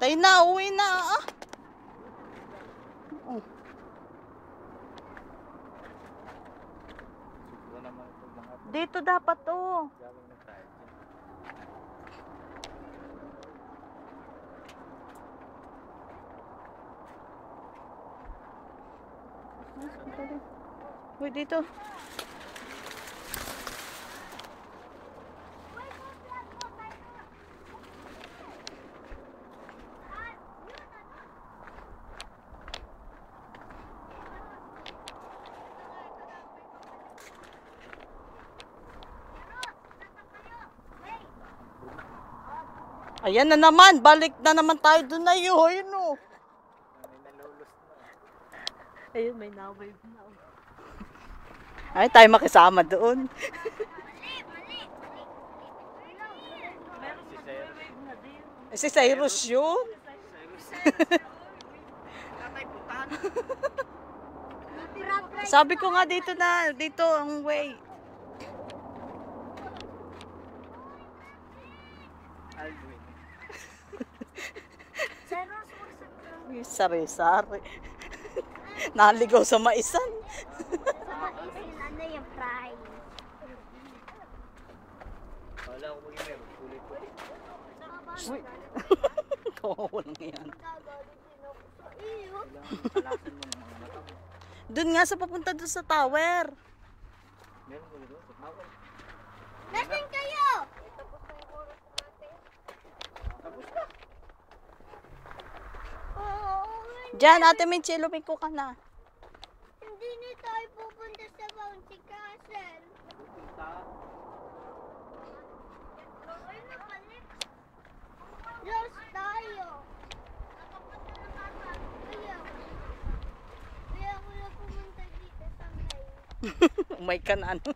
Tayo na, uwi na. Ah. Oh. Dito dapat to. Uy, dito. Ayan na naman, balik na naman tayo doon na yun. Ayun o. Ayun, may na-wave na. Ay, tayo makisama doon. Si Cyrus yun. Sabi ko nga dito na, dito ang way. Sari-sari. Naligaw sa maisan. Sa maisin, ano yung prize? Wala ko mag-email. Kulit-kulit. Uy. Kawawa lang yan. Kalasan mo ng mga mata mo. Doon nga sa papunta doon sa tower. Meron mo doon sa tower. Nasaan kayo? Tapos na. Diyan, Ate Mitchie, lumiko ka na. Hindi na tayo pupunta sa Bouncy Castle. Pupunta. Ay, nabalik. Lost tayo. Kaya ako na pumunta dito sa may. Umay ka na ano.